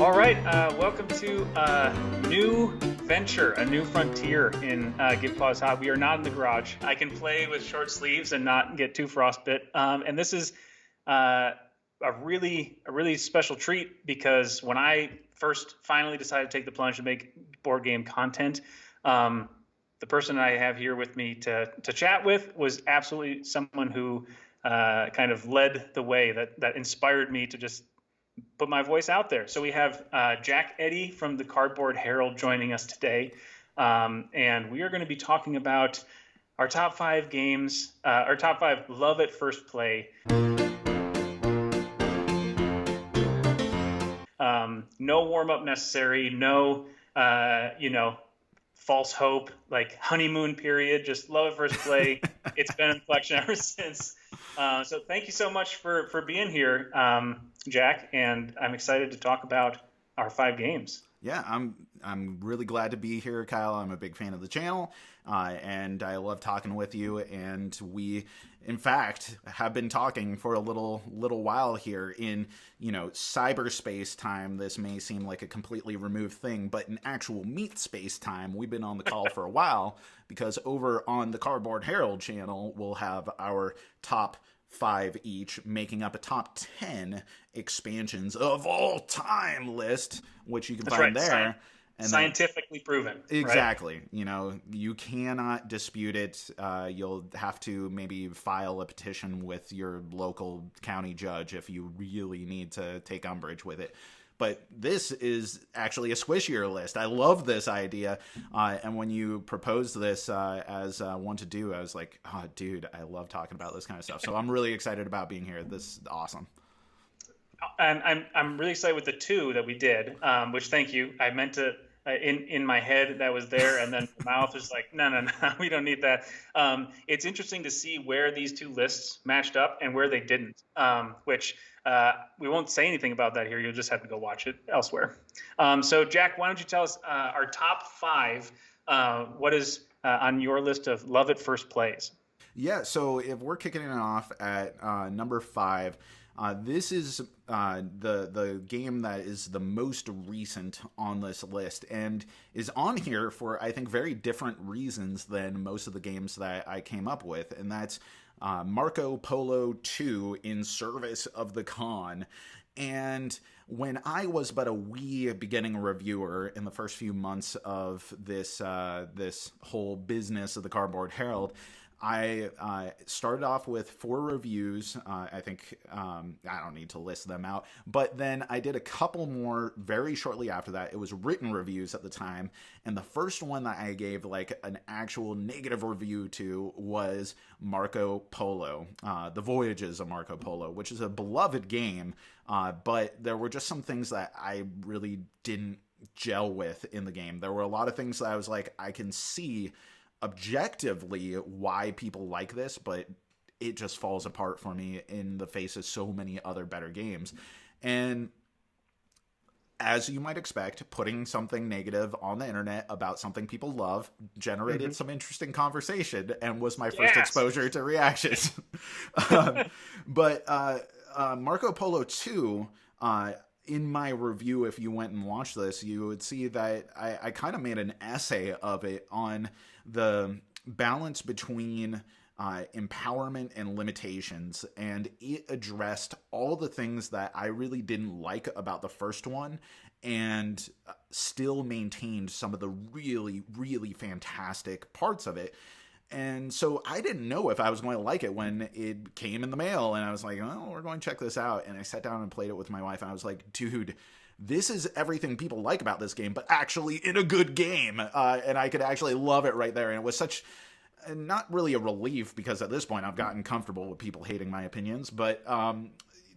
All right, welcome to a new venture, a new frontier in Give Pause Hot. We are not in the garage. I can play with short sleeves and not get too frostbit. And this is a really special treat because when I first finally decided to take the plunge to make board game content, the person I have here with me to chat with was absolutely someone who kind of led the way, that inspired me to just put my voice out there. So we have Jack Eddy from the Cardboard Herald joining us today. And we are going to be talking about our top 5 games, our top 5 love at first play. No warm-up necessary, no, false hope, like honeymoon period, just love at first play. It's been in collection ever since. So thank you so much for being here, Jack, and I'm excited to talk about our 5 games. Yeah, I'm really glad to be here, Kyle. I'm a big fan of the channel, and I love talking with you. And we, in fact, have been talking for a little while here in, cyberspace time. This may seem like a completely removed thing, but in actual meat space time, we've been on the call for a while because over on the Cardboard Herald channel, we'll have our top 5 each, making up a top 10 expansions of all time list, which you can find there. And scientifically proven. Exactly. Right? You cannot dispute it. You'll have to maybe file a petition with your local county judge if you really need to take umbrage with it. But this is actually a squishier list. I love this idea. And when you proposed this as one to do, I was like, oh, dude, I love talking about this kind of stuff. So I'm really excited about being here. This is awesome. And I'm really excited with the 2 that we did, which thank you. I meant to, in my head that was there, and then my mouth was like, no, we don't need that. It's interesting to see where these 2 lists matched up and where they didn't, which we won't say anything about that here. You'll just have to go watch it elsewhere. So Jack, why don't you tell us our top 5, what is on your list of love at first plays? Yeah, so if we're kicking it off at number 5, this is the game that is the most recent on this list and is on here for, I think, very different reasons than most of the games that I came up with, and that's Marco Polo 2 in service of the Kahn. And when I was but a wee beginning reviewer in the first few months of this whole business of the Cardboard Herald, I started off with 4 reviews. I think I don't need to list them out, but then I did a couple more very shortly after that. It was written reviews at the time, and the first one that I gave like an actual negative review to was Marco Polo, The Voyages of Marco Polo, which is a beloved game, but there were just some things that I really didn't gel with in the game. There were a lot of things that I was like, I can see objectively why people like this, but it just falls apart for me in the face of so many other better games. And as you might expect, putting something negative on the internet about something people love generated some interesting conversation and was my first exposure to reactions. But Marco Polo 2, in my review, if you went and watched this, you would see that I kind of made an essay of it on the balance between empowerment and limitations, and it addressed all the things that I really didn't like about the first one and still maintained some of the really, really fantastic parts of it. And so I didn't know if I was going to like it when it came in the mail, and I was like, oh, we're going to check this out. And I sat down and played it with my wife, and I was like, dude, this is everything people like about this game, but actually in a good game. And I could actually love it right there. And it was such, not really a relief, because at this point I've gotten comfortable with people hating my opinions, but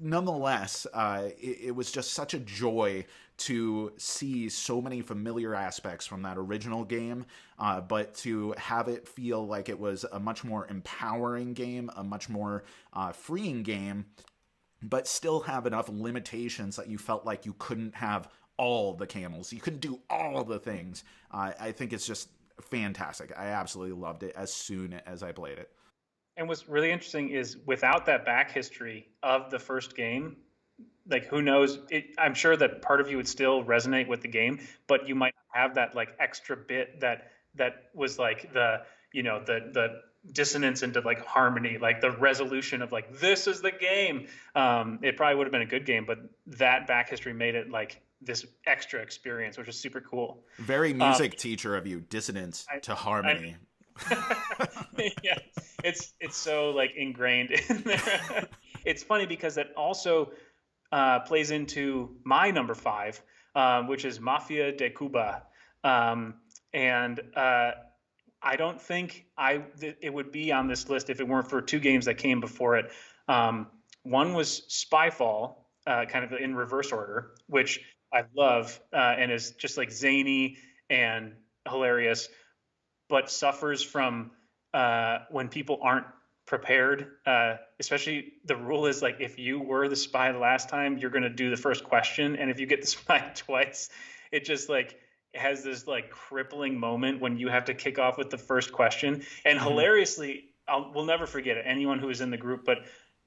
nonetheless, it was just such a joy to see so many familiar aspects from that original game, but to have it feel like it was a much more empowering game, a much more freeing game, but still have enough limitations that you felt like you couldn't have all the camels. You couldn't do all the things. I think it's just fantastic. I absolutely loved it as soon as I played it. And what's really interesting is without that back history of the first game, like who knows? I'm sure that part of you would still resonate with the game, but you might have that like extra bit that was like the the dissonance into like harmony, like the resolution of like this is the game. It probably would have been a good game, but that back history made it like this extra experience, which is super cool. Very music teacher of you, dissonance to harmony. Yeah, it's so like ingrained in there. It's funny because it also plays into my number 5, which is Mafia de Cuba, and I don't think it would be on this list if it weren't for 2 games that came before it. One was Spyfall, kind of in reverse order, which I love and is just like zany and hilarious, but suffers from when people aren't prepared. Especially the rule is like if you were the spy the last time, you're going to do the first question, and if you get the spy twice, it just like has this like crippling moment when you have to kick off with the first question. And hilariously, we'll never forget it. Anyone who was in the group, but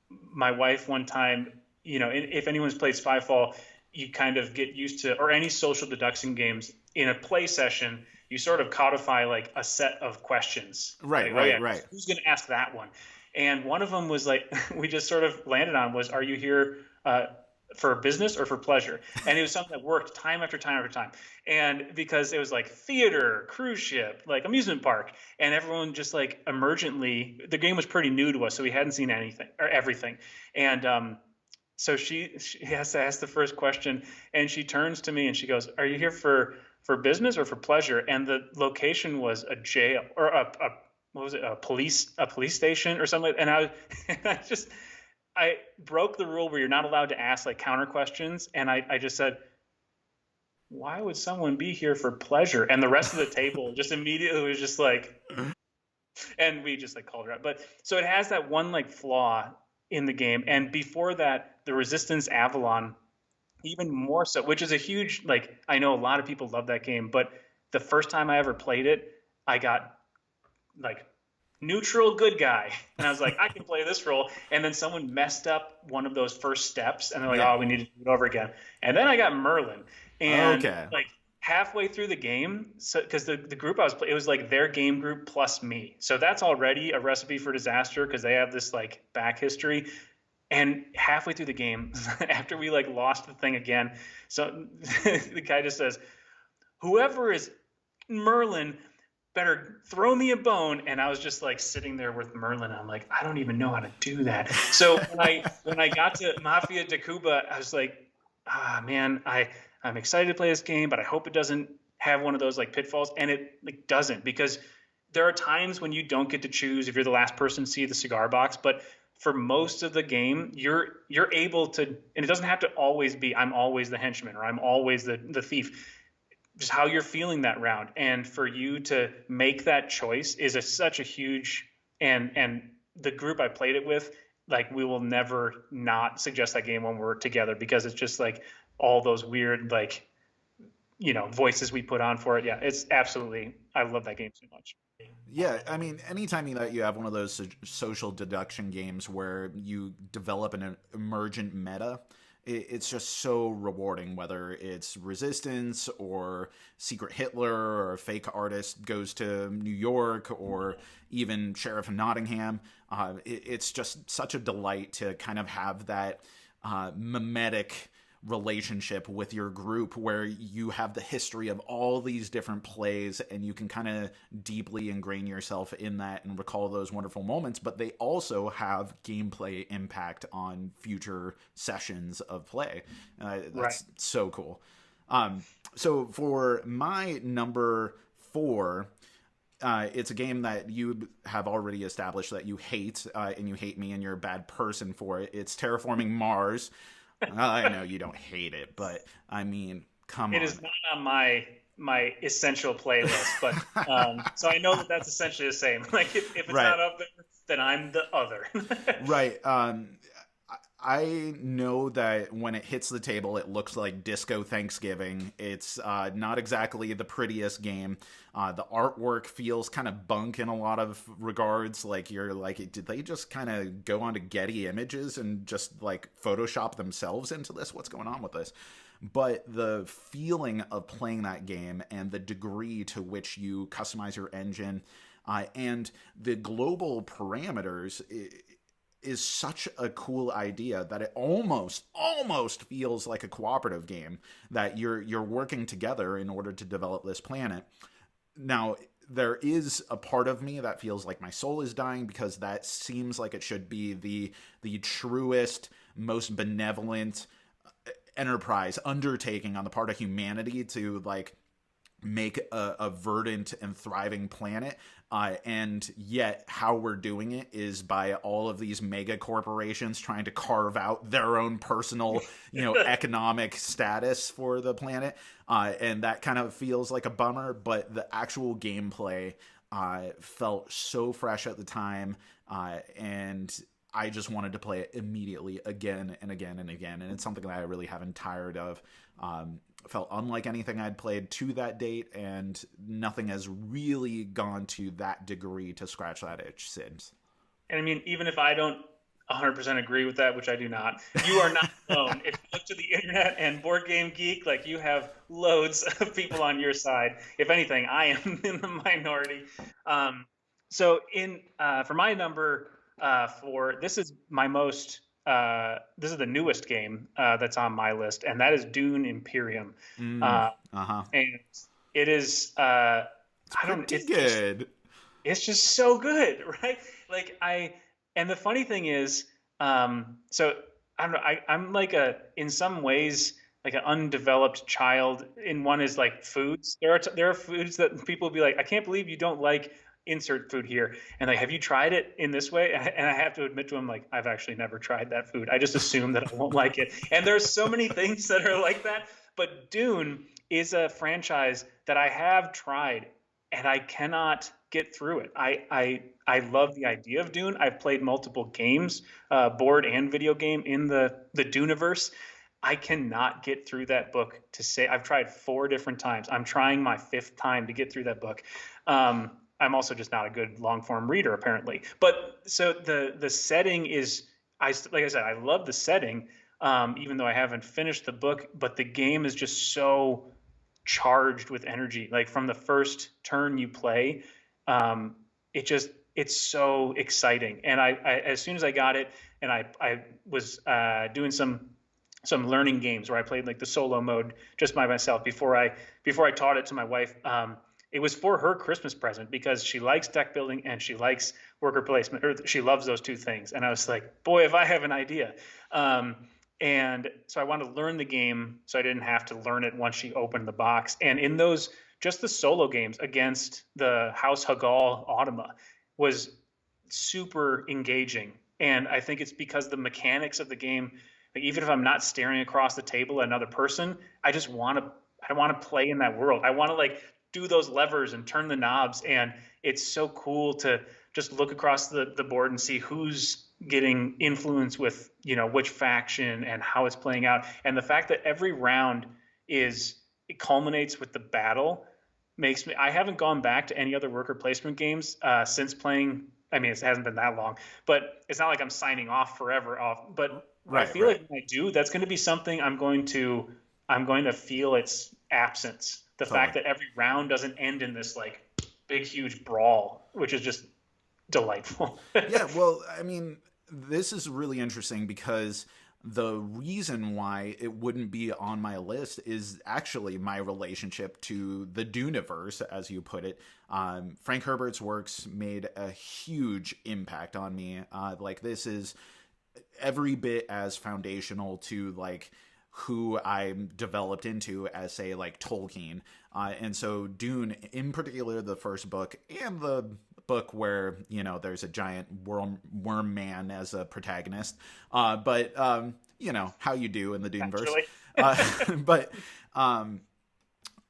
my wife one time, if anyone's played Spyfall, you kind of get used to, or any social deduction games in a play session, you sort of codify like a set of questions. Right, like, right. Who's going to ask that one? And one of them was like, we just sort of landed on was, are you here for business or for pleasure? And it was something that worked time after time after time. And because it was like theater, cruise ship, like amusement park, and everyone just like emergently, the game was pretty new to us, so we hadn't seen anything or everything. And so she has to ask the first question, and she turns to me and she goes, "Are you here for business or for pleasure?" And the location was a jail or what was it? A police station or something. And I broke the rule where you're not allowed to ask like counter questions. And I just said, "Why would someone be here for pleasure?" And the rest of the table just immediately was just like, and we just like called her out. But so it has that one like flaw in the game. And before that, the Resistance Avalon, even more so, which is a huge, like, I know a lot of people love that game, but the first time I ever played it, I got like neutral good guy. And I was like, I can play this role. And then someone messed up one of those first steps, and they're like, oh, we need to do it over again. And then I got Merlin. And like halfway through the game, so because the group I was playing, it was like their game group plus me. So that's already a recipe for disaster because they have this like back history. And halfway through the game, after we like lost the thing again, so the guy just says, "Whoever is Merlin better throw me a bone." And I was just like sitting there with Merlin. I'm like, I don't even know how to do that. So when I got to Mafia de Cuba, I was like, man, I'm excited to play this game, but I hope it doesn't have one of those like pitfalls. And it like doesn't, because there are times when you don't get to choose if you're the last person to see the cigar box, but for most of the game, you're able to, and it doesn't have to always be I'm always the henchman or I'm always the thief. Just how you're feeling that round, and for you to make that choice is such a huge, and the group I played it with, like we will never not suggest that game when we're together, because it's just like all those weird like voices we put on for it. Yeah, it's absolutely, I love that game so much. Yeah, I mean, anytime that you have one of those social deduction games where you develop an emergent meta, it's just so rewarding, whether it's Resistance or Secret Hitler or a fake artist goes to New York or even Sheriff of Nottingham. It's just such a delight to kind of have that mimetic relationship with your group where you have the history of all these different plays and you can kind of deeply ingrain yourself in that and recall those wonderful moments, but they also have gameplay impact on future sessions of play. That's so cool. So for my number 4, it's a game that you have already established that you hate, and you hate me and you're a bad person for it. It's Terraforming Mars. I know you don't hate it, but I mean, come on. It is not on my essential playlist, but so I know that that's essentially the same. Like if it's not up there, then I'm the other. Right. I know that when it hits the table, it looks like Disco Thanksgiving. It's not exactly the prettiest game. The artwork feels kind of bunk in a lot of regards. Like, you're like, did they just kind of go onto Getty Images and just like Photoshop themselves into this? What's going on with this? But the feeling of playing that game and the degree to which you customize your engine and the global parameters is such a cool idea that it almost feels like a cooperative game, that you're working together in order to develop this planet. Now, there is a part of me that feels like my soul is dying, because that seems like it should be the truest, most benevolent enterprise undertaking on the part of humanity to like make a verdant and thriving planet. And yet how we're doing it is by all of these mega corporations trying to carve out their own personal, economic status for the planet. And that kind of feels like a bummer, but the actual gameplay felt so fresh at the time. And I just wanted to play it immediately again and again and again. And it's something that I really haven't tired of. Felt unlike anything I'd played to that date, and nothing has really gone to that degree to scratch that itch since. And I mean, even if I don't 100% agree with that, which I do not, you are not alone. If you look to the internet and Board Game Geek, like, you have loads of people on your side. If anything, I am in the minority. So for my number 4, this is my most this is the newest game that's on my list, and that is DUNE Imperium. And it is it's good. It's just so good, right? Like, and the funny thing is, so I don't know, I'm like in some ways like an undeveloped child. In one is like foods. There are foods that people will be like, I can't believe you don't like insert food here, and like, have you tried it in this way? And I have to admit to him, like, I've actually never tried that food. I just assume that I won't like it. And there's so many things that are like that. But DUNE is a franchise that I have tried, and I cannot get through it. I love the idea of DUNE. I've played multiple games, board and video game, in the DUNEverse. I cannot get through that book. I've tried 4 different times. I'm trying my 5th time to get through that book. I'm also just not a good long form reader, apparently. But so the setting is, like I said, I love the setting, even though I haven't finished the book. But the game is just so charged with energy. Like, from the first turn you play, it's so exciting. And I as soon as I got it, and I was doing some learning games where I played like the solo mode just by myself before I taught it to my wife. It was for her Christmas present, because she likes deck building and she likes worker placement, or she loves those 2 things. And I was like, boy, if I have an idea. And so I wanted to learn the game so I didn't have to learn it once she opened the box. And in those, just the solo games against the House Hagal Automa was super engaging. And I think it's because the mechanics of the game, like, even if I'm not staring across the table at another person, I want to play in that world. I want to like do those levers and turn the knobs. And it's so cool to just look across the board and see who's getting influence with, which faction and how it's playing out. And the fact that every round it culminates with the battle makes me, I haven't gone back to any other worker placement games since playing. I mean, it hasn't been that long, but it's not like I'm signing off forever off. But I feel like when I do, that's going to be something I'm going to feel its absence. The fact that every round doesn't end in this like big, huge brawl, which is just delightful. Yeah, well, I mean, this is really interesting, because the reason why it wouldn't be on my list is actually my relationship to the DUNEverse, as you put it. Frank Herbert's works made a huge impact on me. Like, this is every bit as foundational to like who I'm developed into as, say, like Tolkien. And so DUNE, in particular, the first book, and the book where, there's a giant worm man as a protagonist. But how you do in the DUNEverse. But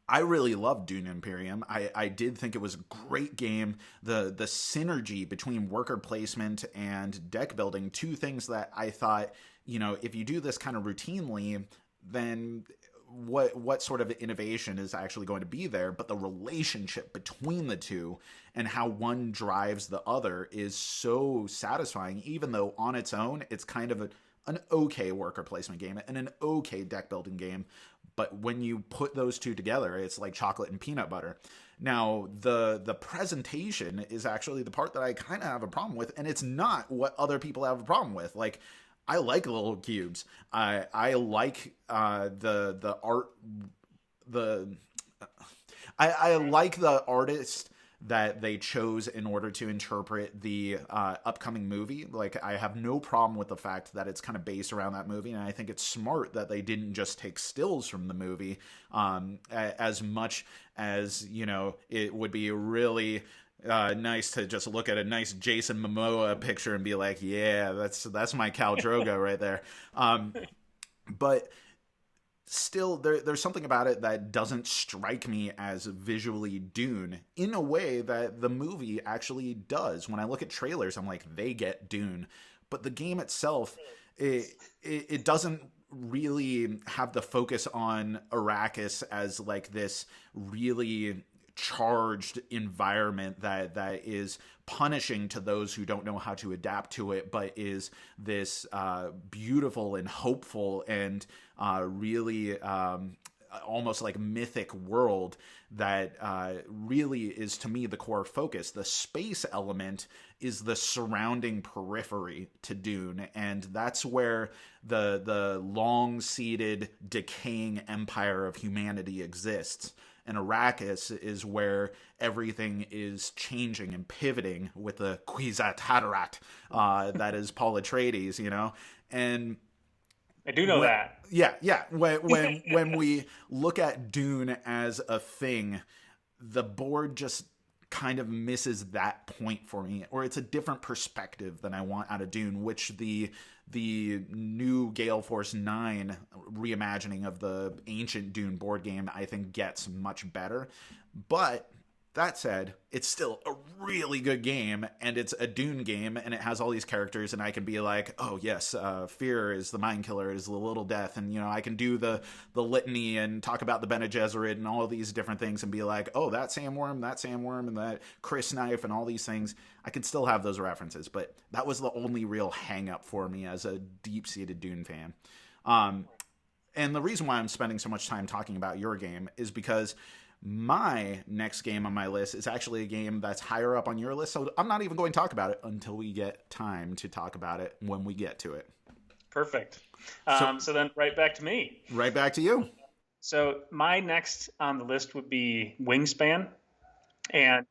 I really loved DUNE Imperium. I did think it was a great game. The synergy between worker placement and deck building, 2 things that I thought, if you do this kind of routinely, then what sort of innovation is actually going to be there? But the relationship between the two and how one drives the other is so satisfying, even though on its own it's kind of an okay worker placement game and an okay deck building game. But when you put those two together, it's like chocolate and peanut butter. Now, the presentation is actually the part that I kind of have a problem with, and it's not what other people have a problem with. Like, I like little cubes. I like the art. I like the artist that they chose in order to interpret the upcoming movie. Like, I have no problem with the fact that it's kind of based around that movie, and I think it's smart that they didn't just take stills from the movie, as much as, it would be really nice to just look at a nice Jason Momoa picture and be like, yeah, that's my Khal Drogo right there. But still, there's something about it that doesn't strike me as visually Dune in a way that the movie actually does. When I look at trailers, I'm like, they get Dune. But the game itself, it doesn't really have the focus on Arrakis as like this really charged environment that is punishing to those who don't know how to adapt to it, but is this beautiful and hopeful and really almost like mythic world that really is, to me, the core focus. The space element is the surrounding periphery to Dune, and that's where the long-seated, decaying empire of humanity exists. And Arrakis is where everything is changing and pivoting with the Kwisatz Haderach that is Paul Atreides, and I do know that. Yeah. When we look at Dune as a thing, the board just kind of misses that point for me, or it's a different perspective than I want out of Dune, which the new Gale Force 9 reimagining of the ancient Dune board game, I think, gets much better. But that said, it's still a really good game, and it's a Dune game, and it has all these characters, and I can be like, oh yes, Fear is the Mind Killer, is the Little Death, and I can do the litany and talk about the Bene Gesserit and all of these different things and be like, oh, that Sandworm, and that Chris Knife, and all these things. I can still have those references, but that was the only real hang-up for me as a deep-seated Dune fan. And the reason why I'm spending so much time talking about your game is because my next game on my list is actually a game that's higher up on your list, so I'm not even going to talk about it until we get time to talk about it when we get to it. Perfect. So then right back to me. Right back to you. So my next on the list would be Wingspan. And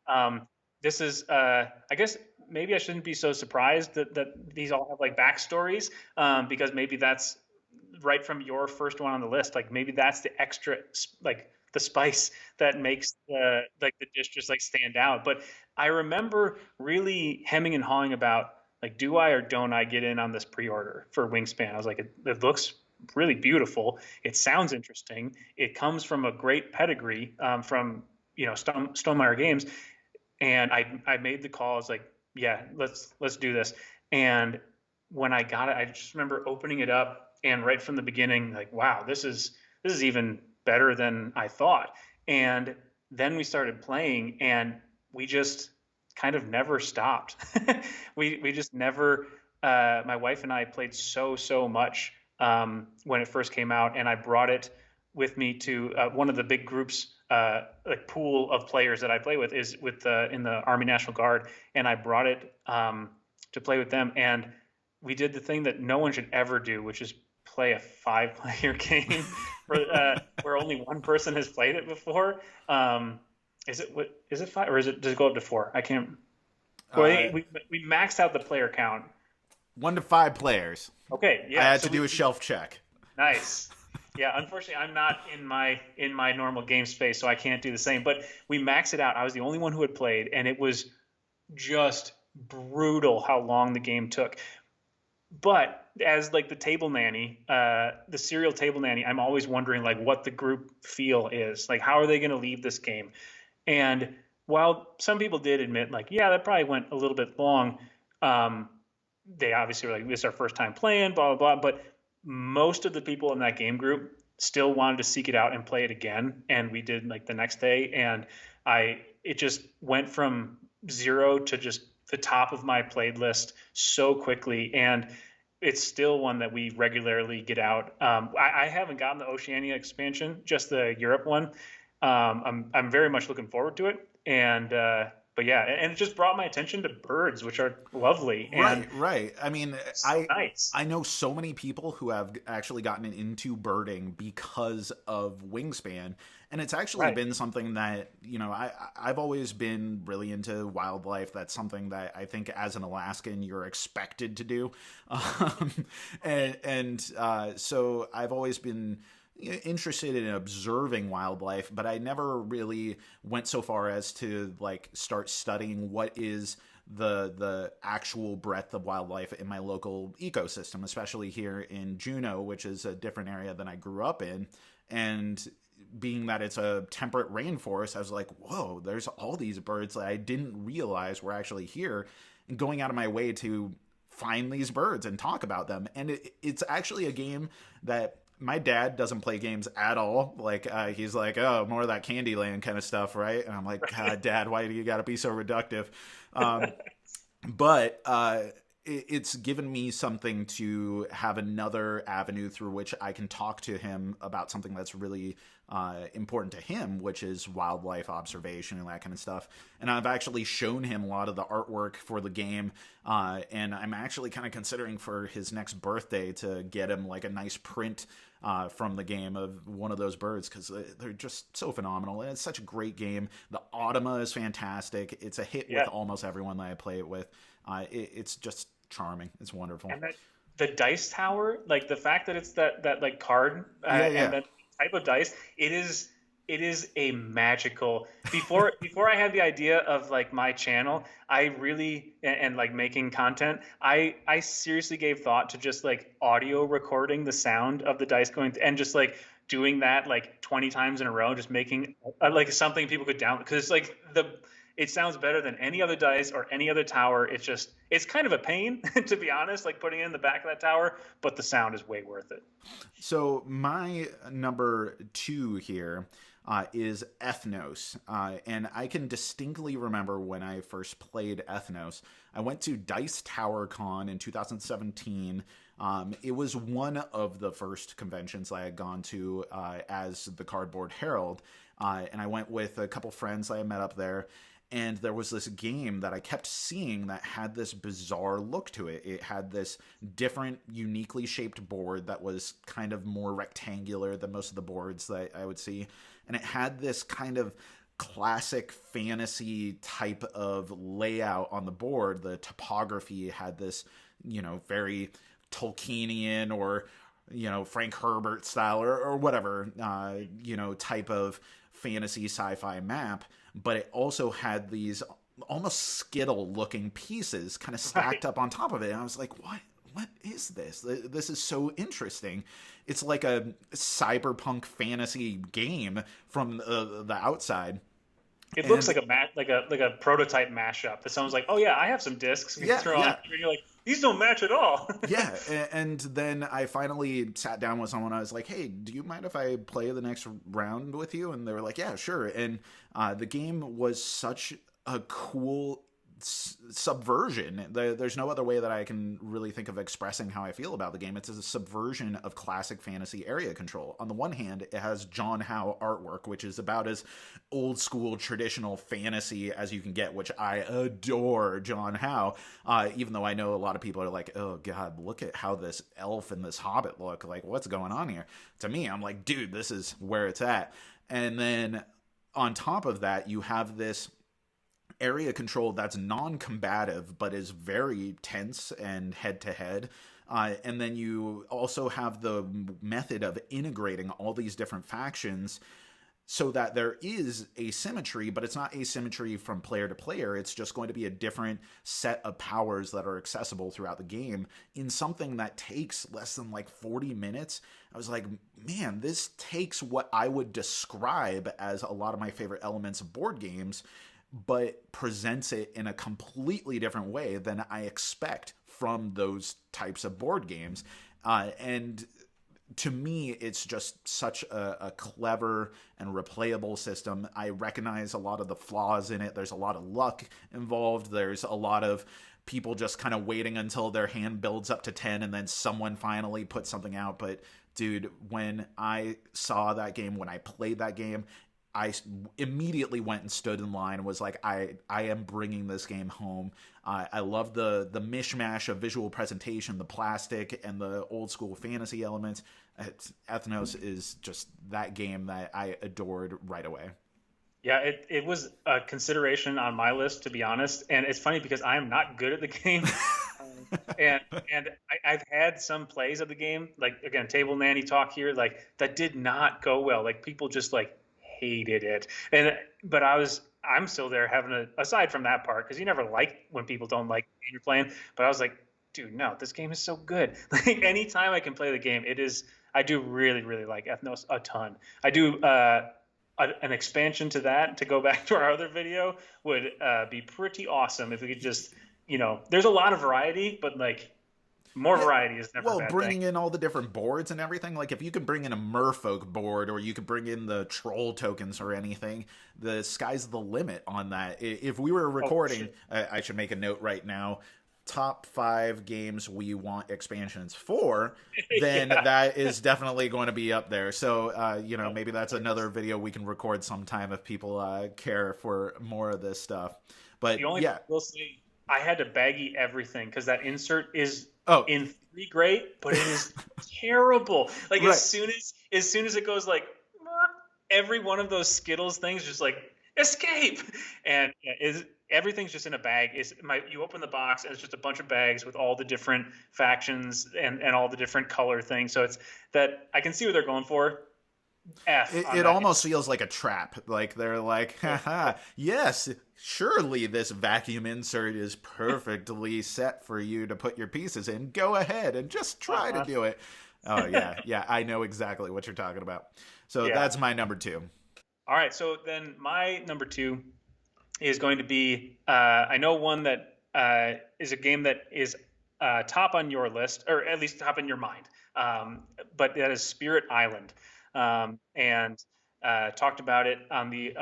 this is, I guess, maybe I shouldn't be so surprised that these all have like backstories, because maybe that's right from your first one on the list. Like maybe that's the extra, like, the spice that makes the dish just like stand out. But I remember really hemming and hawing about, like, do I or don't I get in on this pre-order for Wingspan? I was like, it looks really beautiful. It sounds interesting. It comes from a great pedigree from Stonemaier Games, and I made the call. I was like, yeah, let's do this. And when I got it, I just remember opening it up and right from the beginning, like, wow, this is even better than I thought. And then we started playing, and we just kind of never stopped. we just never, my wife and I played so much when it first came out, and I brought it with me to one of the big groups, like pool of players that I play with is in the Army National Guard, and I brought it to play with them, and we did the thing that no one should ever do, which is play a 5-player game where only one person has played it before. Is it 5, or does it go up to 4? I can't. Well, we maxed out the player count. 1 to 5 players. Okay, yeah. I had to do a shelf check. Nice. Yeah, unfortunately, I'm not in my normal game space, so I can't do the same. But we maxed it out. I was the only one who had played, and it was just brutal how long the game took. But as like the table nanny, the serial table nanny, I'm always wondering like what the group feel is. Like, how are they going to leave this game? And while some people did admit like, yeah, that probably went a little bit long, they obviously were like, this is our first time playing, blah, blah, blah. But most of the people in that game group still wanted to seek it out and play it again, and we did like the next day, and it just went from zero to just the top of my played list so quickly, and it's still one that we regularly get out. I haven't gotten the Oceania expansion, just the Europe one. I'm very much looking forward to it, and but yeah, and it just brought my attention to birds, which are lovely. And Right. I mean, so nice. I know so many people who have actually gotten into birding because of Wingspan, and it's actually Right. been something that, I've always been really into wildlife. That's something that I think as an Alaskan you're expected to do, um, so I've always been interested in observing wildlife, but I never really went so far as to like start studying what is the actual breadth of wildlife in my local ecosystem, especially here in Juneau, which is a different area than I grew up in. And being that it's a temperate rainforest, I was like, whoa, there's all these birds that I didn't realize were actually here, and going out of my way to find these birds and talk about them. And it's actually a game that my dad doesn't play games at all. Like, he's like, oh, more of that Candyland kind of stuff, right? And I'm like, God, Dad, why do you got to be so reductive? But it's given me something to have another avenue through which I can talk to him about something that's really important to him, which is wildlife observation and that kind of stuff. And I've actually shown him a lot of the artwork for the game, and I'm actually kind of considering for his next birthday to get him like a nice print from the game of one of those birds, because they're just so phenomenal, and it's such a great game. The Automa is fantastic. It's a hit with almost everyone that I play it with. It's just charming. It's wonderful. And the dice tower, like the fact that it's that like card and that type of dice, it is a magical. Before I had the idea of like my channel, I really and like making content, I seriously gave thought to just like audio recording the sound of the dice going and just like doing that like 20 times in a row, just making like something people could download, because it's like it sounds better than any other dice or any other tower. It's kind of a pain to be honest, like putting it in the back of that tower, but the sound is way worth it. So my number 2 here is ETHNOS. And I can distinctly remember when I first played ETHNOS. I went to Dice Tower Con in 2017. It was one of the first conventions I had gone to as the Cardboard Herald. And I went with a couple friends I had met up there. And there was this game that I kept seeing that had this bizarre look to it. It had this different, uniquely shaped board that was kind of more rectangular than most of the boards that I would see. And it had this kind of classic fantasy type of layout on the board. The topography had this, very Tolkienian or, Frank Herbert style or whatever, type of fantasy sci-fi map. But it also had these almost Skittle looking pieces kind of stacked up on top of it. And I was like, what is this? This is so interesting. It's like a cyberpunk fantasy game from the outside. It looks like a prototype mashup that someone's like, oh yeah, I have some discs. You throw on, and you're like, these don't match at all. Yeah, and then I finally sat down with someone. I was like, hey, do you mind if I play the next round with you? And they were like, yeah, sure. And the game was such a cool subversion. There's no other way that I can really think of expressing how I feel about the game. It's a subversion of classic fantasy area control. On the one hand, it has John Howe artwork, which is about as old school traditional fantasy as you can get, which I adore John Howe, even though I know a lot of people are like, oh god, look at how this elf and this hobbit look, like what's going on here? To me, I'm like, dude, this is where it's at. And then on top of that, you have this area control that's non-combative but is very tense and head-to-head. And then you also have the method of integrating all these different factions so that there is asymmetry, but it's not asymmetry from player to player. It's just going to be a different set of powers that are accessible throughout the game in something that takes less than like 40 minutes. I was like, man, this takes what I would describe as a lot of my favorite elements of board games, but presents it in a completely different way than I expect from those types of board games. And to me, it's just such a clever and replayable system. I recognize a lot of the flaws in it. There's a lot of luck involved. There's a lot of people just kind of waiting until their hand builds up to 10 and then someone finally puts something out. But dude, when I saw that game, when I played that game, I immediately went and stood in line and was like, I am bringing this game home. I love the mishmash of visual presentation, the plastic and the old school fantasy elements. Ethnos is just that game that I adored right away. Yeah, it was a consideration on my list, to be honest. And it's funny because I am not good at the game. and I've had some plays of the game, like, again, table nanny talk here, like, that did not go well. Like, people just, like, hated it. But I'm still there having aside from that part, because you never like when people don't like the game you're playing. But I was like, dude, no, this game is so good. Like, anytime I can play the game, I do really, really like Ethnos a ton. I do an expansion to that, to go back to our other video, would be pretty awesome if we could just, there's a lot of variety, but like, more variety is never a bad bringing thing. in all the different boards and everything, like if you could bring in a merfolk board or you could bring in the troll tokens or anything, the sky's the limit on that. If we were recording, I should make a note right now, top 5 games we want expansions for, then that is definitely going to be up there. So, maybe that's another video we can record sometime if people care for more of this stuff. But the only thing we'll say, I had to baggy everything because that insert is in 3 great, but it is terrible. Like, as soon as it goes like, every one of those Skittles things just like, escape, and everything's just in a bag. You open the box and it's just a bunch of bags with all the different factions and all the different color things. So it's that I can see what they're going for. It almost feels like a trap. Like they're like, haha, yes, surely this vacuum insert is perfectly set for you to put your pieces in. Go ahead and just try to do it. Oh yeah, I know exactly what you're talking about. So that's my number 2. All right, so then my number 2 is going to be, I know one that is a game that is top on your list, or at least top in your mind, but that is Spirit Island. And talked about it on the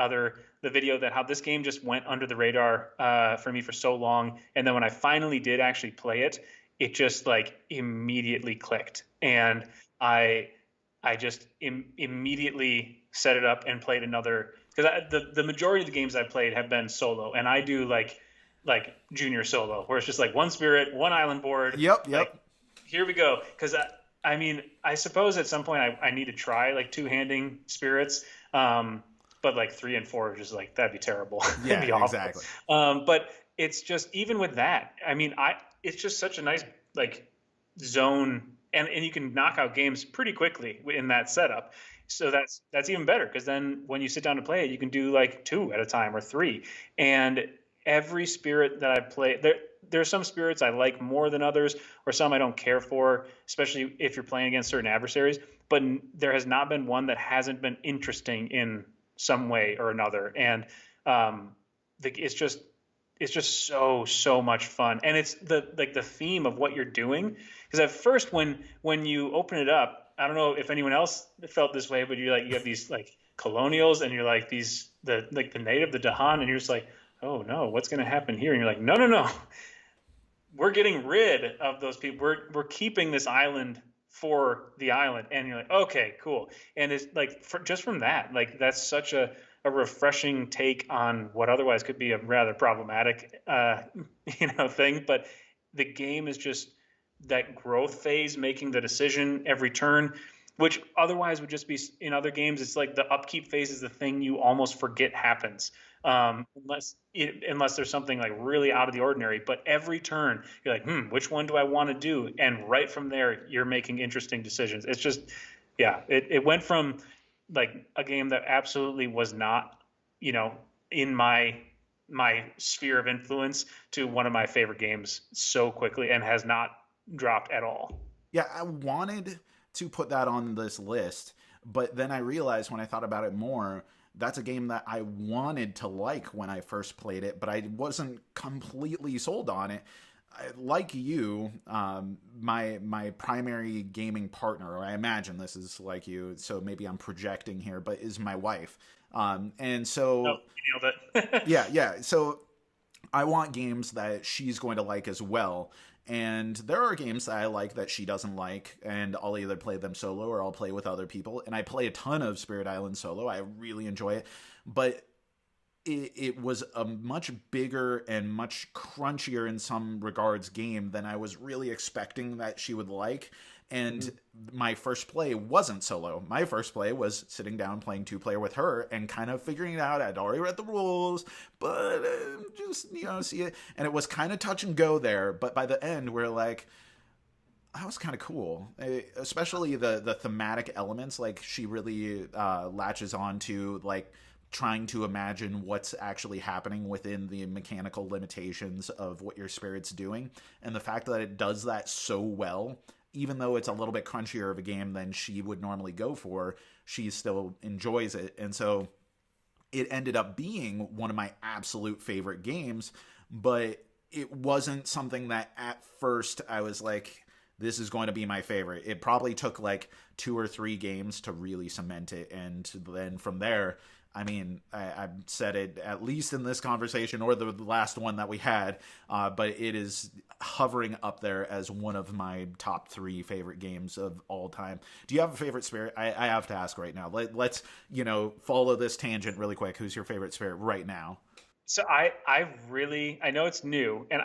video, that how this game just went under the radar for me for so long. And then when I finally did actually play it, it just like immediately clicked. And I just immediately set it up and played another, because the majority of the games I've played have been solo, and I do like junior solo, where it's just like one spirit, one island board. Yep. Like, here we go. Because I mean, I suppose at some point I need to try like 2-handing spirits, but like 3 and 4 are just like, that'd be terrible. Yeah, be awful. Exactly. But it's just, even with that, I mean, it's just such a nice like zone, and you can knock out games pretty quickly in that setup. So that's even better, because then when you sit down to play it, you can do like 2 at a time or 3. And every spirit that I play, there are some spirits I like more than others, or some I don't care for, especially if you're playing against certain adversaries. But there has not been one that hasn't been interesting in some way or another. And it's just so much fun. And it's the theme of what you're doing. Because at first, when you open it up, I don't know if anyone else felt this way, but you have these like colonials, and you're like the native, the Dahan, and you're just like, oh no, what's going to happen here? And you're like, no, we're getting rid of those people. We're keeping this island for the island. And you're like, okay, cool. And it's like, just from that, like, that's such a refreshing take on what otherwise could be a rather problematic, thing. But the game is just that growth phase, making the decision every turn, which otherwise would just be, in other games, it's like the upkeep phase is the thing you almost forget happens, unless there's something like really out of the ordinary. But every turn you're like, which one do I want to do? And right from there, you're making interesting decisions. It's just, it went from like a game that absolutely was not, in my sphere of influence, to one of my favorite games so quickly, and has not dropped at all. Yeah, I wanted to put that on this list, but then I realized when I thought about it more, that's a game that I wanted to like when I first played it, but I wasn't completely sold on it. like you, my primary gaming partner, or I imagine this is like you, so maybe I'm projecting here, but is my wife. And Oh, so you nailed it. yeah. So I want games that she's going to like as well. And there are games that I like that she doesn't like, and I'll either play them solo or I'll play with other people. And I play a ton of Spirit Island solo. I really enjoy it. But it was a much bigger and much crunchier in some regards game than I was really expecting that she would like. And my first play wasn't solo. My first play was sitting down playing 2-player with her and kind of figuring it out. I'd already read the rules, but just, see it. And it was kind of touch and go there. But by the end, we're like, that was kind of cool, especially the thematic elements. Like, she really latches on to, like, trying to imagine what's actually happening within the mechanical limitations of what your spirit's doing. And the fact that it does that so well, even though it's a little bit crunchier of a game than she would normally go for, she still enjoys it. And so it ended up being one of my absolute favorite games, but it wasn't something that at first I was like, this is going to be my favorite. It probably took like 2 or 3 games to really cement it. And then from there, I mean, I've said it at least in this conversation or the last one that we had, but it is hovering up there as one of my top 3 favorite games of all time. Do you have a favorite spirit? I have to ask right now. Let's follow this tangent really quick. Who's your favorite spirit right now? So I know it's new, and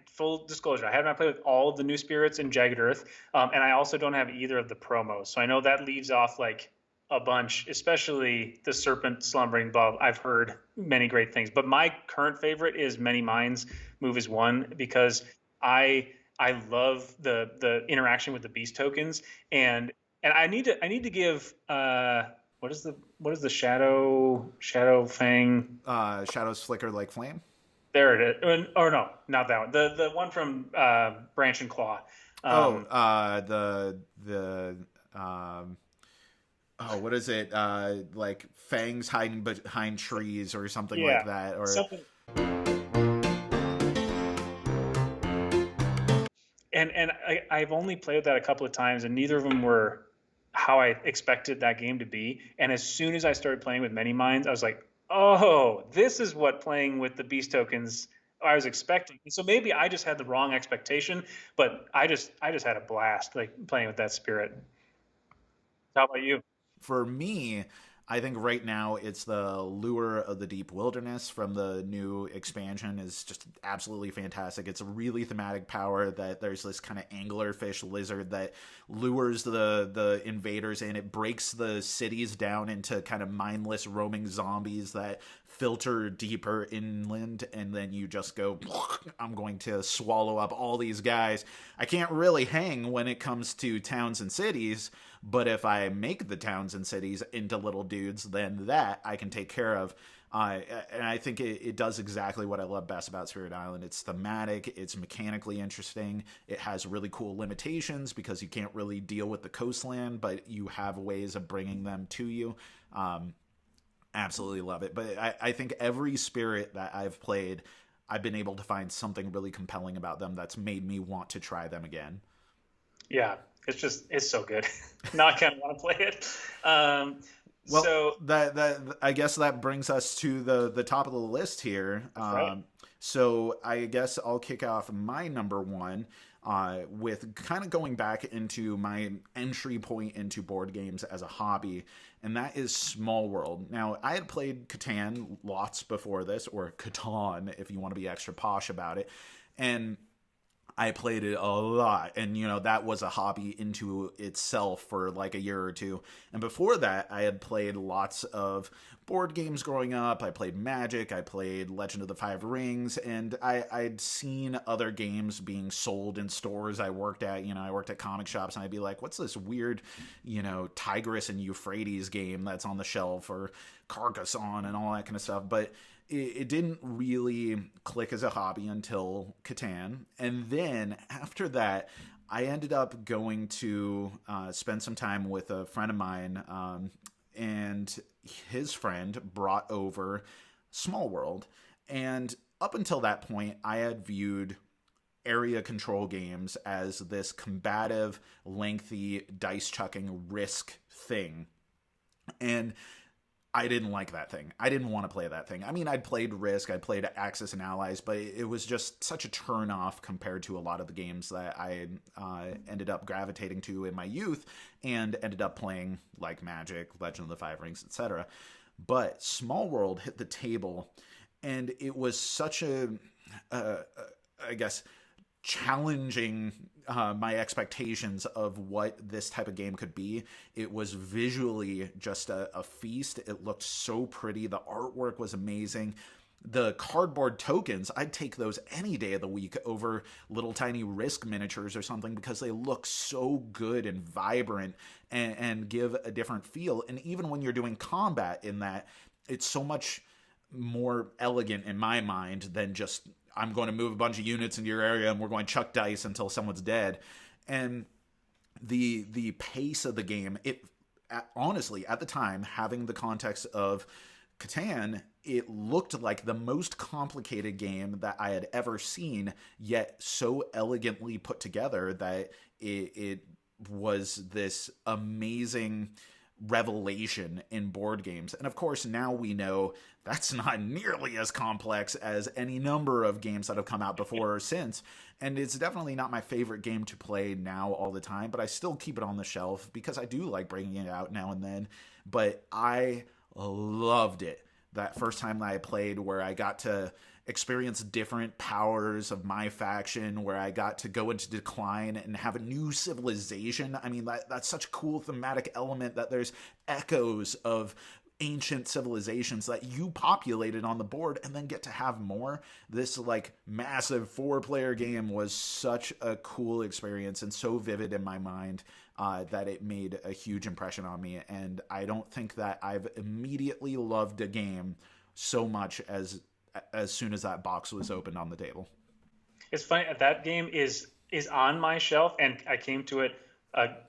full disclosure, I have not played with all of the new spirits in Jagged Earth, and I also don't have either of the promos. So I know that leaves off like a bunch, especially the Serpent Slumbering Above. I've heard many great things, but my current favorite is Many Minds Move as One, because I love the interaction with the beast tokens, and I need to give what is the shadow fang? Shadows flicker like flame. There it is. Or no, not that one. The one from Branch and Claw. What is it? Like fangs hiding behind trees or something Yeah, like that, or something. And I've only played that a couple of times, and neither of them were how I expected that game to be. And as soon as I started playing with Many Minds, I was like, oh, this is what playing with the beast tokens I was expecting. And so maybe I just had the wrong expectation, but I just had a blast like playing with that spirit. How about you? for me, I think right now it's the Lure of the Deep Wilderness from the new expansion is just absolutely fantastic. It's a really thematic power that there's this kind of anglerfish lizard that lures the invaders in. It breaks the cities down into kind of mindless roaming zombies that filter deeper inland, and then you just go, I'm going to swallow up all these guys. I can't really hang when it comes to towns and cities, but if I make the towns and cities into little dudes, then that I can take care of. And I think it does exactly what I love best about Spirit Island. It's thematic, it's mechanically interesting, it has really cool limitations because you can't really deal with the coastland, but you have ways of bringing them to you. Absolutely love it. But I think every spirit that I've played, I've been able to find something really compelling about them that's made me want to try them again. Yeah, it's so good. Now I kind of want to play it. Well, so that I guess that brings us to the top of the list here. right. So I guess I'll kick off my number one with kind of going back into my entry point into board games as a hobby, and that is Small World. Now, I had played Catan lots before this, or Catan if you want to be extra posh about it, and I played it a lot, and that was a hobby into itself for like a year or two. And before that, I had played lots of board games growing up. I played Magic, I played Legend of the Five Rings, and I'd seen other games being sold in stores I worked at. I worked at comic shops, and I'd be like, what's this weird, Tigris and Euphrates game that's on the shelf, or Carcassonne and all that kind of stuff. But it didn't really click as a hobby until Catan. And then after that, I ended up going to spend some time with a friend of mine, and his friend brought over Small World. And up until that point, I had viewed area control games as this combative, lengthy, dice chucking risk thing. And I didn't like that thing. I didn't want to play that thing. I mean, I'd played Risk, I'd played Axis and Allies, but it was just such a turn off compared to a lot of the games that I ended up gravitating to in my youth and ended up playing, like Magic, Legend of the Five Rings, etc. But Small World hit the table, and it was such I guess, challenging my expectations of what this type of game could be. It was visually just a feast. It looked so pretty. The artwork was amazing. The cardboard tokens, I'd take those any day of the week over little tiny Risk miniatures or something, because they look so good and vibrant and give a different feel. And even when you're doing combat in that, it's so much more elegant in my mind than just, I'm going to move a bunch of units into your area and we're going to chuck dice until someone's dead. And the pace of the game, honestly, at the time, having the context of Catan, it looked like the most complicated game that I had ever seen, yet so elegantly put together that it was this amazing revelation in board games. And of course, now we know that's not nearly as complex as any number of games that have come out before or since. And it's definitely not my favorite game to play now all the time, but I still keep it on the shelf because I do like bringing it out now and then. But I loved it that first time that I played, where I got to experience different powers of my faction, where I got to go into decline and have a new civilization. I mean, that's such a cool thematic element, that there's echoes of ancient civilizations that you populated on the board and then get to have more. This like massive 4-player game was such a cool experience and so vivid in my mind that it made a huge impression on me. And I don't think that I've immediately loved a game so much as soon as that box was opened on the table. It's funny, that game is on my shelf, and I came to it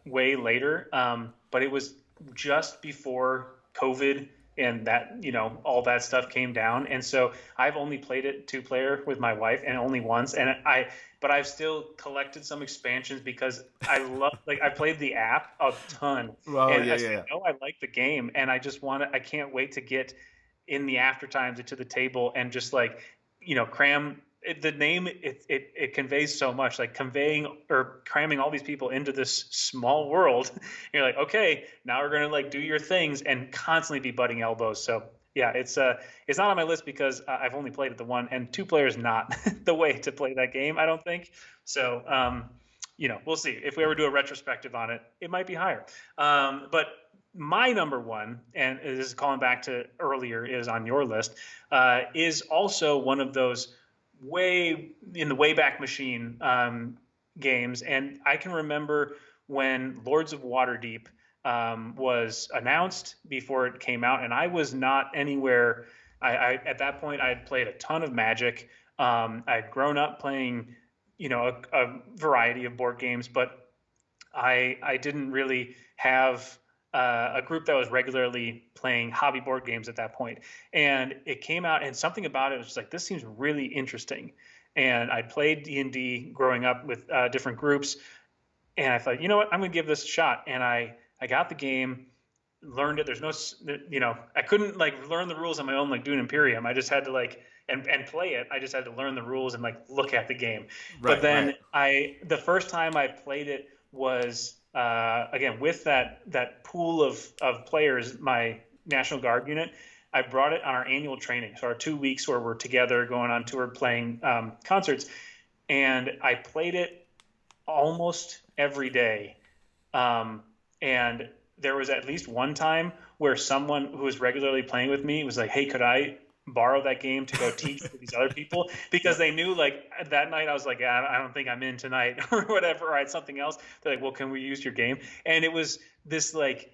way later, but it was just before COVID and that, all that stuff came down. And so I've only played it 2-player with my wife, and only once. But I've still collected some expansions because I love, I played the app a ton. Oh, and yeah. I like the game, and I can't wait to get in the after times into the table and just cram it. The name, it conveys so much, like conveying or cramming all these people into this small world. You're like, okay, now we're gonna do your things and constantly be butting elbows. So yeah, it's not on my list because I've only played it the one, and 2-player is not the way to play that game, I don't think. So we'll see. If we ever do a retrospective on it, it might be higher. But my number one, and this is calling back to earlier, is on your list, is also one of those way in the Wayback Machine games. And I can remember when Lords of Waterdeep was announced before it came out, and I was not anywhere. At that point, I had played a ton of Magic. I'd grown up playing, a variety of board games, but I didn't really have a group that was regularly playing hobby board games at that point. And it came out, and something about it was just like, this seems really interesting. And I'd played D&D growing up with different groups, and I thought, you know what, I'm going to give this a shot. And I got the game, learned it. There's no, I couldn't learn the rules on my own like DUNE Imperium. I just had to and play it. I just had to learn the rules and look at the game. Right, but then the first time I played it was again with that pool of players, my National Guard unit. I brought it on our annual training, so our 2 weeks where we're together going on tour playing concerts, and I played it almost every day. And there was at least one time where someone who was regularly playing with me was like, hey, could I borrow that game to go teach to these other people? Because they knew that night I was like, I don't think I'm in tonight or whatever, or I had something else. They're like, well, can we use your game? And it was this I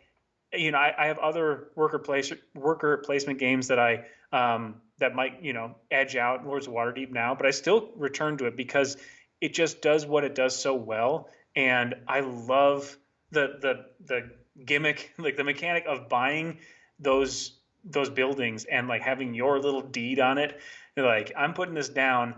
have other worker placement games that I that might edge out Lords of Waterdeep now, but I still return to it because it just does what it does so well. And I love the gimmick, the mechanic of buying those buildings and having your little deed on it. You're like, I'm putting this down,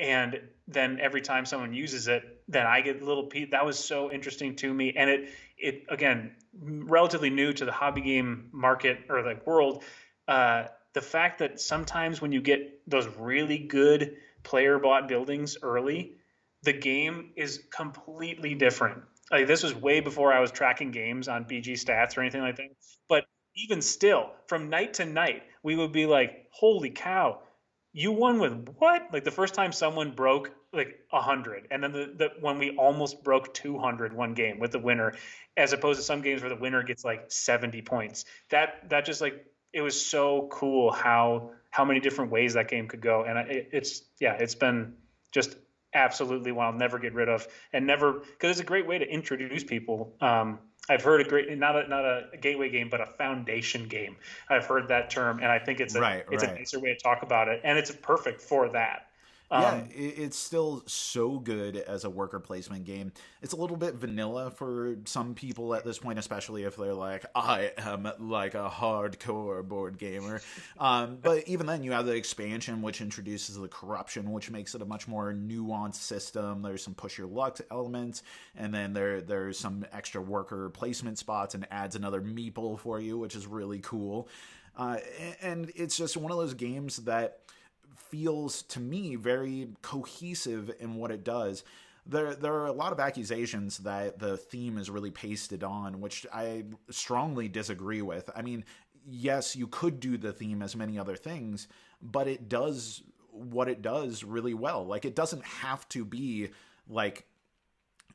and then every time someone uses it, then I get little that was so interesting to me. And it again, relatively new to the hobby game market or the world. The fact that sometimes when you get those really good player bought buildings early, the game is completely different. Like, this was way before I was tracking games on BG stats or anything like that. But even still, from night to night, we would be like, holy cow, you won with what? Like, the first time someone broke like 100, and then when we almost broke 200 one game with the winner, as opposed to some games where the winner gets like 70 points. That just, like, it was so cool how many different ways that game could go. And it's been just absolutely one I'll never get rid of, and never, because it's a great way to introduce people. I've heard not a gateway game, but a foundation game. I've heard that term, and I think it's a nicer way to talk about it, and it's perfect for that. Yeah, it's still so good as a worker placement game. It's a little bit vanilla for some people at this point, especially if they're like, I am like a hardcore board gamer. But even then, you have the expansion, which introduces the corruption, which makes it a much more nuanced system. There's some push your luck elements, and then there's some extra worker placement spots and adds another meeple for you, which is really cool. And it's just one of those games that feels to me very cohesive in what it does. There are a lot of accusations that the theme is really pasted on, which I strongly disagree with. I mean, yes, you could do the theme as many other things, but it does what it does really well. Like, it doesn't have to be like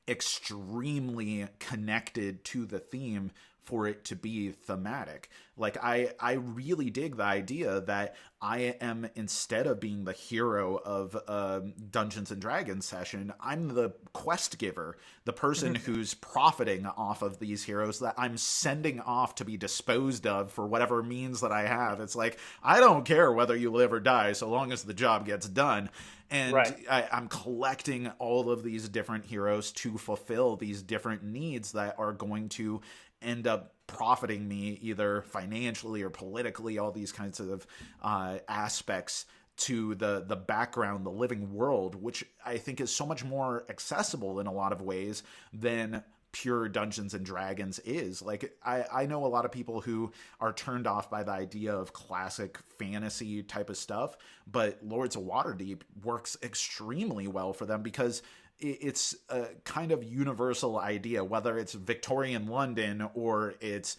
extremely connected to the theme for it to be thematic. Like, I really dig the idea that I am, instead of being the hero of a Dungeons and Dragons session, I'm the quest giver, the person who's profiting off of these heroes that I'm sending off to be disposed of for whatever means that I have. It's like, I don't care whether you live or die so long as the job gets done. And I'm collecting all of these different heroes to fulfill these different needs that are going to end up profiting me either financially or politically, all these kinds of aspects to the background, the living world, which I think is so much more accessible in a lot of ways than pure Dungeons and Dragons is. Like, I know a lot of people who are turned off by the idea of classic fantasy type of stuff, but Lords of Waterdeep works extremely well for them because it's a kind of universal idea, whether it's Victorian London or it's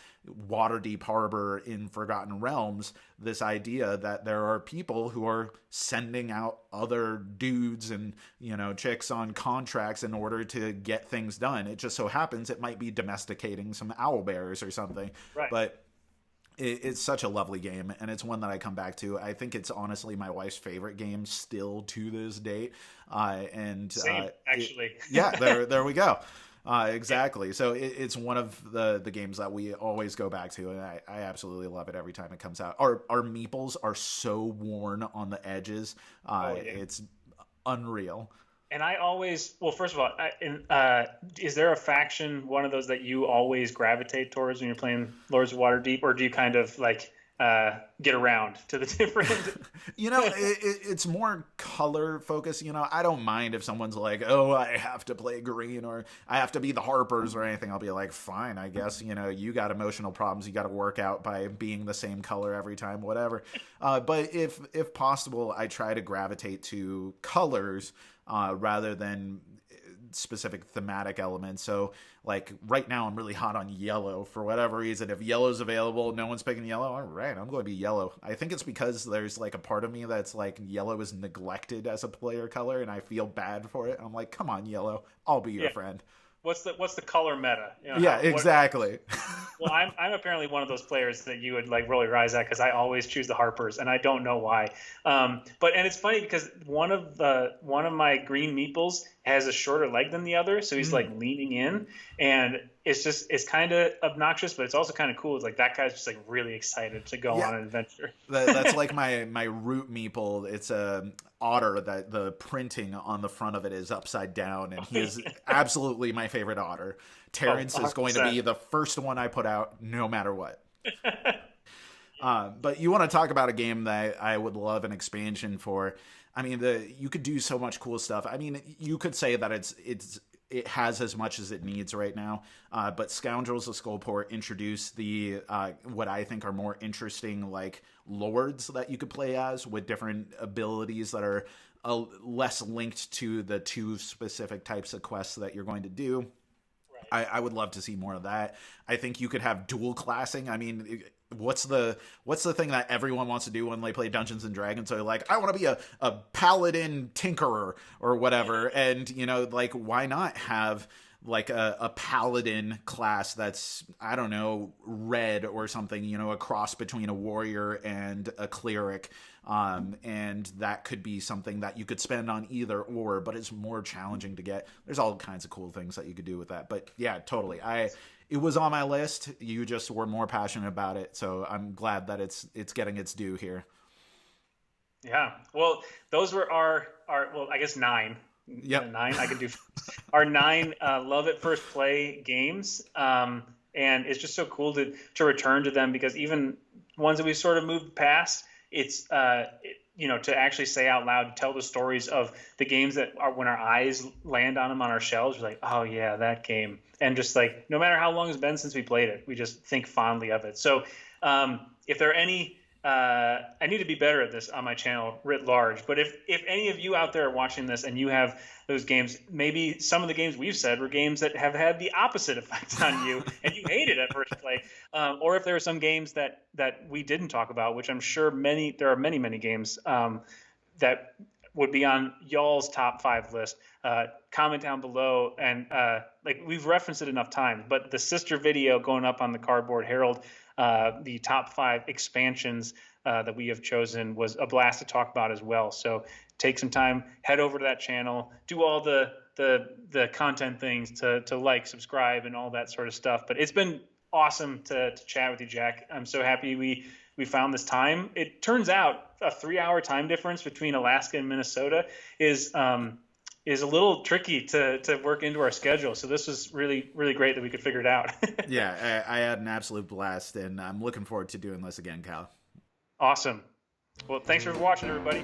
Waterdeep Harbor in Forgotten Realms, this idea that there are people who are sending out other dudes and, chicks on contracts in order to get things done. It just so happens it might be domesticating some owlbears or something. Right. But it's such a lovely game, and it's one that I come back to. I think it's honestly my wife's favorite game still to this date. Same, actually. There we go. Exactly. So it's one of the games that we always go back to, and I absolutely love it every time it comes out. Our meeples are so worn on the edges. It's unreal. And I always, well, first of all, is there a faction, one of those that you always gravitate towards when you're playing Lords of Waterdeep, or do you kind of like get around to the different? It's more color focused. I don't mind if someone's like, oh, I have to play green or I have to be the Harpers or anything. I'll be like, fine, I guess, you got emotional problems you got to work out by being the same color every time, whatever. But if possible, I try to gravitate to colors rather than specific thematic elements. So like right now I'm really hot on yellow for whatever reason. If yellow's available, no one's picking yellow, all right, I'm going to be yellow. I think it's because there's like a part of me that's like, yellow is neglected as a player color and I feel bad for it. I'm like, come on, yellow, I'll be your friend. What's the color meta? Exactly. Well, I'm apparently one of those players that you would like roll your eyes at because I always choose the Harpers and I don't know why. And it's funny because one of my green meeples has a shorter leg than the other, so he's like leaning in, and it's kind of obnoxious, but it's also kind of cool. It's like that guy's just like really excited to go on an adventure. That's like my root meeple. It's a otter that the printing on the front of it is upside down, and he is absolutely my favorite otter. Terrence is going to be the first one I put out no matter what. But you want to talk about a game that I would love an expansion for. I mean, you could do so much cool stuff. I mean, you could say that it has as much as it needs right now. But Scoundrels of Skullport introduced the what I think are more interesting like lords that you could play as with different abilities that are less linked to the two specific types of quests that you're going to do. Right. I would love to see more of that. I think you could have dual classing. I mean, what's the thing that everyone wants to do when they play Dungeons and Dragons? So they're like, I want to be a paladin tinkerer or whatever. And, you know, like, why not have like a paladin class that's, I don't know, red or something, you know, a cross between a warrior and a cleric. And that could be something that you could spend on either or, but it's more challenging to get. There's all kinds of cool things that you could do with that. But yeah, totally. It was on my list. You just were more passionate about it. So I'm glad that it's getting its due here. Yeah. Well, those were our well, I guess 9. Yep. 9. I could do our 9 love at first play games. And it's just so cool to return to them, because even ones that we sort of moved past, it's you know, to actually say out loud, tell the stories of the games that are, when our eyes land on them on our shelves, we're like, oh yeah, that game. And just like, no matter how long it's been since we played it, we just think fondly of it. So if there are any, I need to be better at this on my channel writ large, but if any of you out there are watching this and you have those games, maybe some of the games we've said were games that have had the opposite effect on you and you hated at first play, or if there are some games that we didn't talk about, which I'm sure there are many games that would be on y'all's top 5 list. Comment down below, and like we've referenced it enough times, but the sister video going up on the Cardboard Herald, the top 5 expansions that we have chosen, was a blast to talk about as well. So take some time, head over to that channel, do all the content things to like, subscribe, and all that sort of stuff. But it's been awesome to chat with you, Jack. I'm so happy we found this time. It turns out a 3-hour time difference between Alaska and Minnesota is a little tricky to work into our schedule. So this was really, really great that we could figure it out. Yeah, I had an absolute blast, and I'm looking forward to doing this again, Cal. Awesome. Well, thanks for watching, everybody.